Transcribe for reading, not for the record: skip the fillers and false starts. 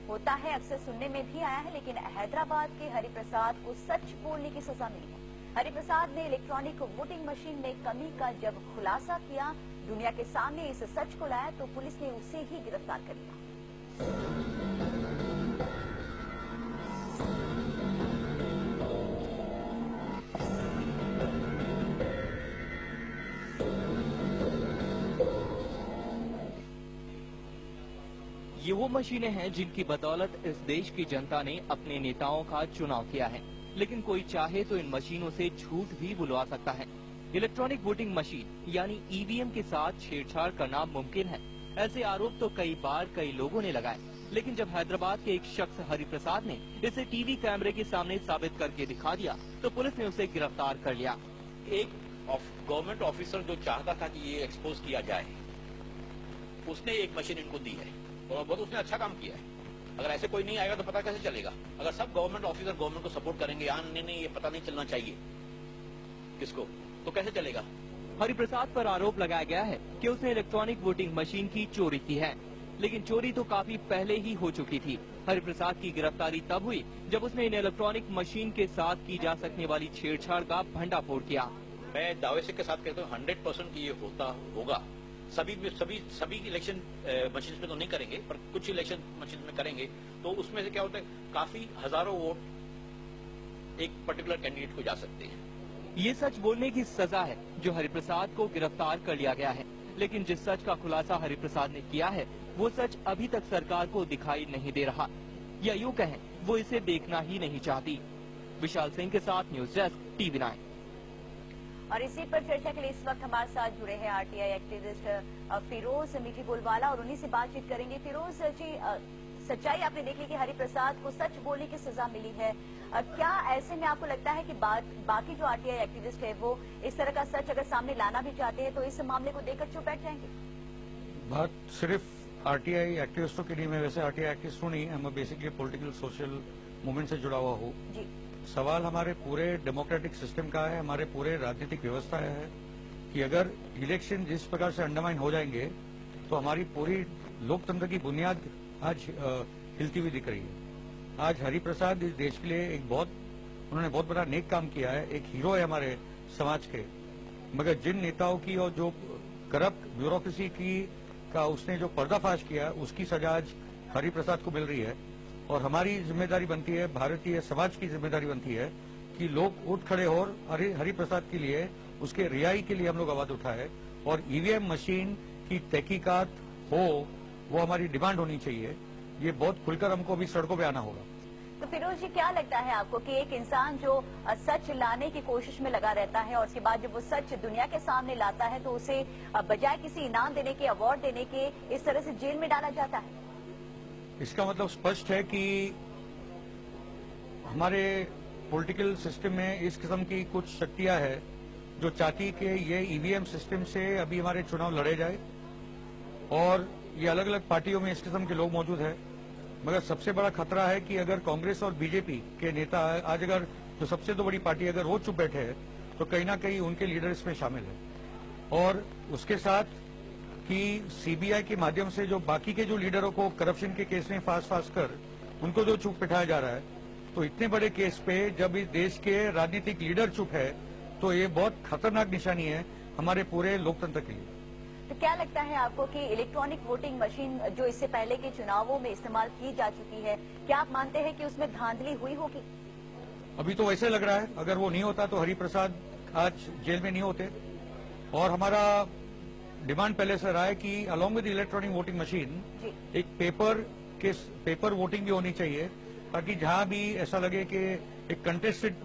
होता है, अक्सर सुनने में भी आया है, लेकिन हैदराबाद के हरिप्रसाद को सच बोलने की सजा मिली है। हरिप्रसाद ने इलेक्ट्रॉनिक वोटिंग मशीन में कमी का जब खुलासा किया, दुनिया के सामने इस सच को लाया, तो पुलिस ने उसे ही गिरफ्तार कर लिया। ये वो मशीनें हैं जिनकी बदौलत इस देश की जनता ने अपने नेताओं का चुनाव किया है, लेकिन कोई चाहे तो इन मशीनों से झूठ भी बुलवा सकता है। इलेक्ट्रॉनिक वोटिंग मशीन यानी ईवीएम के साथ छेड़छाड़ करना मुमकिन है, ऐसे आरोप तो कई बार कई लोगों ने लगाए, लेकिन जब हैदराबाद के एक शख्स हरिप्रसाद ने इसे टीवी कैमरे के सामने साबित करके दिखा दिया, तो पुलिस ने उसे गिरफ्तार कर लिया। एक गवर्नमेंट ऑफिसर जो चाहता था कि ये एक्सपोज किया जाए, उसने एक मशीन इनको दी है और बहुत उसने अच्छा काम किया है। अगर ऐसे कोई नहीं आएगा तो पता कैसे चलेगा? अगर सब गवर्नमेंट ऑफिसर गवर्नमेंट को सपोर्ट करेंगे, नहीं ये पता नहीं चलना चाहिए किसको, तो कैसे चलेगा? हरिप्रसाद पर आरोप लगाया गया है कि उसने इलेक्ट्रॉनिक वोटिंग मशीन की चोरी की है, लेकिन चोरी तो काफी पहले ही हो चुकी थी। हरिप्रसाद की गिरफ्तारी तब हुई जब उसने इन इलेक्ट्रॉनिक मशीन के साथ की जा सकने वाली छेड़छाड़ का भंडाफोड़ किया। मैं दावे से के साथ कहता हूँ 100% ये होगा। सभी इलेक्शन मशीन में तो नहीं करेंगे, पर कुछ इलेक्शन मशीन में करेंगे, तो उसमें से क्या होता है, काफी हजारों वोट एक पर्टिकुलर कैंडिडेट को जा सकते हैं। ये सच बोलने की सजा है जो हरिप्रसाद को गिरफ्तार कर लिया गया है, लेकिन जिस सच का खुलासा हरिप्रसाद ने किया है, वो सच अभी तक सरकार को दिखाई नहीं दे रहा, या यूं कहें वो इसे देखना ही नहीं चाहती। विशाल सिंह के साथ न्यूज डेस्क TV9। और इसी पर चर्चा के लिए इस वक्त हमारे साथ जुड़े हैं आरटीआई एक्टिविस्ट फिरोज मीठी बोलवाला, और उन्हीं से बातचीत करेंगे। फिरोज जी, सच्चाई आपने देख ली कि हरिप्रसाद को सच बोलने की सजा मिली है, क्या ऐसे में आपको लगता है कि बाकी जो आरटीआई एक्टिविस्ट है वो इस तरह का सच अगर सामने लाना भी चाहते हैं तो इस मामले को देखकर चुप बैठ जाएंगे? बात सिर्फ आरटीआई एक्टिविस्टों की नहीं, मैं वैसे आरटीआई एक्टिविस्ट हूँ नहीं, मैं बेसिकली पॉलिटिकल सोशल मूवमेंट से जुड़ा हुआ हूँ। सवाल हमारे पूरे डेमोक्रेटिक सिस्टम का है, हमारे पूरे राजनीतिक व्यवस्था है कि अगर इलेक्शन जिस प्रकार से अंडरमाइन हो जाएंगे तो हमारी पूरी लोकतंत्र की बुनियाद आज हिलती हुई दिख रही है। आज हरिप्रसाद इस देश के लिए उन्होंने बहुत बड़ा नेक काम किया है, एक हीरो है हमारे समाज के, मगर जिन नेताओं की और जो करप्ट ब्यूरोक्रेसी का उसने जो पर्दाफाश किया, उसकी सजा आज हरिप्रसाद को मिल रही है। और हमारी जिम्मेदारी बनती है, भारतीय समाज की जिम्मेदारी बनती है कि लोग उठ खड़े हो हरिप्रसाद के लिए, उसके रिहाई के लिए हम लोग आवाज उठाए, और ईवीएम मशीन की तहकीकात हो, वो हमारी डिमांड होनी चाहिए। ये बहुत खुलकर हमको अभी सड़कों पे आना होगा। तो फिरोज जी, क्या लगता है आपको कि एक इंसान जो सच लाने की कोशिश में लगा रहता है और उसके बाद जब वो सच दुनिया के सामने लाता है तो उसे बजाय किसी इनाम देने के, अवार्ड देने के, इस तरह से जेल में डाला जाता है? इसका मतलब स्पष्ट है कि हमारे पॉलिटिकल सिस्टम में इस किस्म की कुछ शक्तियां हैं जो चाहती कि ये ईवीएम सिस्टम से अभी हमारे चुनाव लड़े जाए, और ये अलग अलग पार्टियों में इस किस्म के लोग मौजूद हैं। मगर सबसे बड़ा खतरा है कि अगर कांग्रेस और बीजेपी के नेता आज अगर जो सबसे तो बड़ी पार्टी अगर वो चुप बैठे हैं तो कहीं ना कहीं उनके लीडर इसमें शामिल है, और उसके साथ कि सीबीआई के माध्यम से जो बाकी के जो लीडरों को करप्शन के केस में फांस कर उनको जो चुप बिठाया जा रहा है, तो इतने बड़े केस पे जब इस देश के राजनीतिक लीडर चुप है तो ये बहुत खतरनाक निशानी है हमारे पूरे लोकतंत्र के लिए। तो क्या लगता है आपको कि इलेक्ट्रॉनिक वोटिंग मशीन जो इससे पहले के चुनावों में इस्तेमाल की जा चुकी है, क्या आप मानते हैं कि उसमें धांधली हुई होगी? अभी तो वैसे लग रहा है, अगर वो नहीं होता तो हरिप्रसाद आज जेल में नहीं होते। और हमारा डिमांड पहले से रहा है कि along with electronic voting machine एक पेपर वोटिंग भी होनी चाहिए, ताकि जहां भी ऐसा लगे कि एक कंटेस्टेड